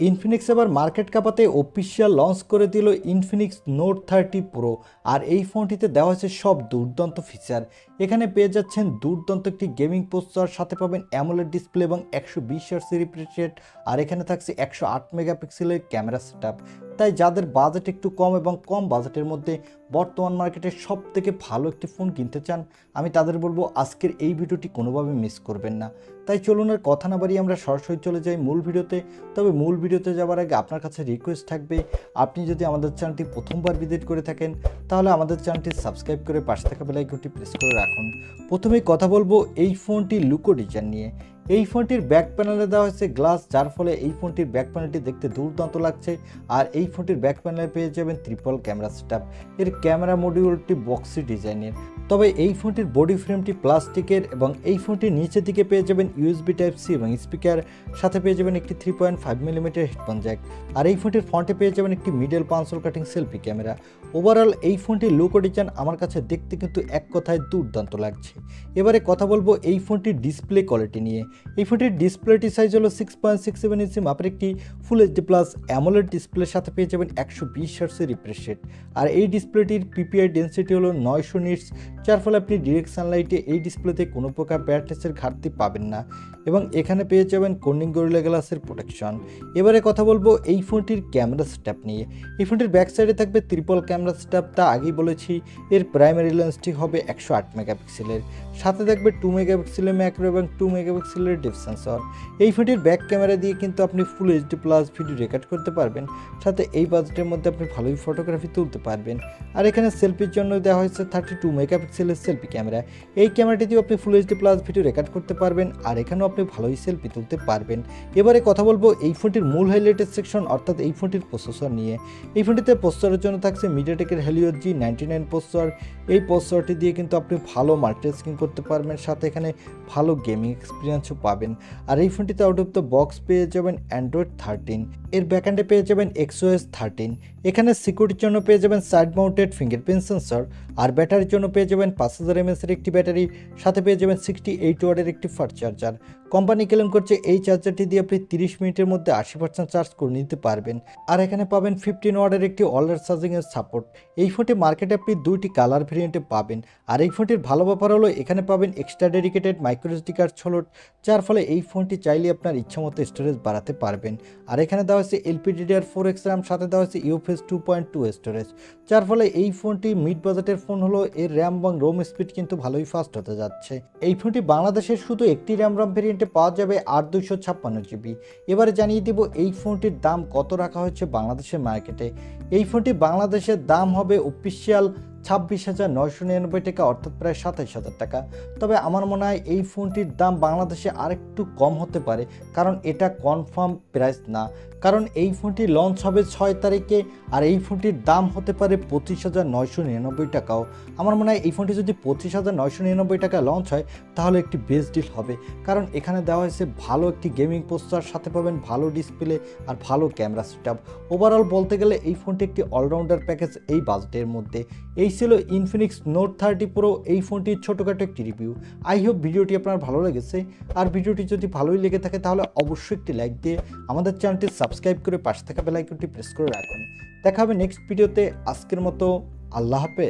Infinix এবার market কাঁপাতে official launch করে দিল ইনফিনিক্স নোট 30 প্রো। আর এই ফোনটিতে দেওয়া হয়েছে সব দুর্দান্ত ফিচার। এখানে পেয়ে যাচ্ছেন দুর্দান্ত একটি গেমিং প্রসেসর, সাথে পাবেন অ্যামোলেড ডিসপ্লে এবং 120 হার্টজ রিফ্রেশ রেট। আর এখানে থাকছে 108 মেগাপিক্সেলের ক্যামেরা সেটআপ। তাই যাদের বাজেট একটু কম এবং কম বাজেটের মধ্যে বর্তমান মার্কেটে সব থেকে ভালো একটি ফোন কিনতে চান, আমি তাদের বলবো আজকের এই ভিডিওটি কোনোভাবে মিস করবেন না। তাই চলুন আর কথা না বাড়িয়ে আমরা সরাসরি চলে যাই মূল ভিডিওতে। তবে মূল ভিডিওতে যাওয়ার আগে আপনার কাছে রিকোয়েস্ট থাকবে, আপনি যদি আমাদের চ্যানেলটি প্রথমবার ভিজিট করে থাকেন তাহলে আমাদের চ্যানেলটি সাবস্ক্রাইব করে পাশে থাকা বেল আইকনটি প্রেস করে রাখুন। প্রথমেই কথা বলবো এই ফোনটির লুকো ডিজাইন নিয়ে। এই ফোনটির ব্যাক প্যানেলে দেওয়া হয়েছে গ্লাস, যার ফলে এই ফোনটির ব্যাক প্যানেলটি দেখতে দুর্দান্ত লাগছে। আর এই ফোনটির ব্যাক প্যানেলে পেয়ে যাবেন ট্রিপল ক্যামেরা সেটআপ। এর ক্যামেরা মডিউলটি বক্সি ডিজাইনের। তবে এই ফোনটির বডি ফ্রেমটি প্লাস্টিকের এবং এই ফোনটির নিচের দিকে পেয়ে যাবেন ইউএসবি টাইপ সি এবং স্পিকার, সাথে পেয়ে যাবেন একটি 3.5 মিলিমিটার হেডফোন জ্যাক। আর এই ফোনটির ফ্রন্টে পেয়ে যাবেন একটি middle পাঞ্চল cutting selfie camera. Overall এই ফোনটির লুকো ডিজাইন আমার কাছে দেখতে কিন্তু এক কথায় দুর্দান্ত লাগছে। এবারে কথা বলবো এই ফোনটির ডিসপ্লে কোয়ালিটি নিয়ে। এই ফোনটির ডিসপ্লেটি সাইজ হলো 6.67 ইঞ্চি মাপের একটি ফুল এইচডি প্লাস অ্যামোলেড ডিসপ্লের সাথে পেয়ে যাবেন 120 হার্টজের রিফ্রেশ রেট। আর এই ডিসপ্লেটির পিপিআই ডেন্সিটি হলো 900 নিটস, যার ফলে আপনি ডিরেক্ট সানলাইটে এই ডিসপ্লেতে কোনো প্রকার ব্রাইটনেসের ঘাটতি পাবেন না। এবং এখানে পেয়ে যাবেন কর্নিং গরিলা গ্লাসের প্রোটেকশন। এবারে কথা বলবো এই ফোনটির ক্যামেরা সেটআপ নিয়ে। এই ফোনটির ব্যাক সাইডে থাকবে ট্রিপল ক্যামেরা সেটআপ, তা আগেই বলেছি। এর প্রাইমারি লেন্সটি হবে 108 মেগাপিক্সেলের, সাথে থাকবে 2 মেগাপিক্সেলের ম্যাক্রো এবং 2 মেগাপিক্সেলের ডেপথ সেন্সর। এই ফোনটির ব্যাক ক্যামেরা দিয়ে কিন্তু আপনি full HD plus video record করতে পারবেন, সাথে এই বাজেটের মধ্যে আপনি ভালোই ফটোগ্রাফি তুলতে পারবেন। আর এখানে সেলফির জন্য দেওয়া হয়েছে 32 মেগাপিক্সেলের সেলফি ক্যামেরা। এই ক্যামেরাটি দিয়ে আপনি full HD plus video record করতে পারবেন, আর এখানেও আপনি ভালোই সেলফি তুলতে পারবেন। এবারে কথা বলবো এই ফোনটির মূল হাইলাইটের সেকশন, অর্থাৎ এই ফোনটির প্রসেসর নিয়ে। এই ফোনটিতে প্রসেসরের জন্য থাকছে মিডিয়াটেকের হেলিও G99 প্রসেসর। এই প্রসেসরটি দিয়ে কিন্তু আপনি ভালো মাল্টিটাস্কিং করতে পারবেন, সাথে এখানে ভালো গেমিং এক্সপিরিয়েন্সও পাবেন। আর এই ফোনটিতে আউট অফ দ্য বক্স পেয়ে যাবেন অ্যান্ড্রয়েড 13, এর ব্যাকএন্ডে পেয়ে যাবেন XOS 13। এখানে সিকিউরিটির জন্য পেয়ে যাবেন সাইড মাউন্টেড ফিঙ্গারপ্রিন্ট সেন্সর। আর ব্যাটারির জন্য পেয়ে যাবেন 5000 mAh এর একটি ব্যাটারি, সাথে পেয়ে যাবেন 68 ওয়াটের একটি ফাস্ট চার্জার। কোম্পানি ক্লেম করছে এই চার্জারটি দিয়ে আপনি 30 মিনিটের মধ্যে 80% চার্জ করে নিতে পারবেন। আর এখানে পাবেন 15 ওয়াটের একটি অলওয়েজ চার্জিংয়ের সাপোর্ট। এই ফোনটি মার্কেটে আপনি দুইটি কালার ভেরিয়েন্টে পাবেন। আর এই ফোনটির ভালো ব্যাপার হলো এখানে পাবেন extra dedicated micro SD card slot, যার ফলে এই ফোনটি চাইলে আপনার ইচ্ছামতো স্টোরেজ বাড়াতে পারবেন। আর এখানে দেওয়া হয়েছে LPDDR4X RAM, সাথে দেওয়া হয়েছে UFS 2.2 স্টোরেজ, যার ফলে এই ফোনটি মিড বাজেটের ফোন হলো এর র্যাম এবং রোম স্পিড কিন্তু ভালোই ফাস্ট হতে যাচ্ছে। এই ফোনটি বাংলাদেশের শুধু একটি র্যাম ভেরিয়েন্টে পাওয়া যাবে 8 GB। এবারে জানিয়ে দেব এই ফোনটির দাম কত রাখা হয়েছে বাংলাদেশের মার্কেটে। এই ফোনটি বাংলাদেশের দাম হবে অফিসিয়াল 26,999 টাকা, অর্থাৎ প্রায় 27,000 টাকা। তবে আমার মনে হয় এই ফোনটির দাম বাংলাদেশে আরেকটু কম হতে পারে, কারণ এটা কনফার্ম প্রাইস না। কারণ এই ফোনটি লঞ্চ হবে 6 তারিখে, আর এই ফোনটির দাম হতে পারে 25,999 টাকাও। আমার মনে হয় এই ফোনটি যদি 25,999 টাকা লঞ্চ হয় তাহলে একটি বেস্ট ডিল হবে, কারণ এখানে দেওয়া হয়েছে ভালো একটি গেমিং প্রসেসর, সাথে পাবেন ভালো ডিসপ্লে আর ভালো ক্যামেরা সেটআপ। ওভারঅল বলতে গেলে এই ফোনটি একটি অলরাউন্ডার প্যাকেজ এই বাজেটের মধ্যে। এই ছিল ইনফিনিক্স নোট 30 প্রো, এই ফোনটির ছোটোখাটো একটি রিভিউ। আই হোপ ভিডিওটি আপনার ভালো লেগেছে। আর ভিডিওটি যদি ভালোই লেগে থাকে তাহলে অবশ্যই একটি লাইক দিয়ে আমাদের চ্যানেলটি সাবস্ক্রাইব করে পাশে থাকা বেল আইকনটি প্রেস করে রাখুন। দেখা হবে নেক্সট ভিডিওতে। আজকের মতো আল্লাহ হাফেজ।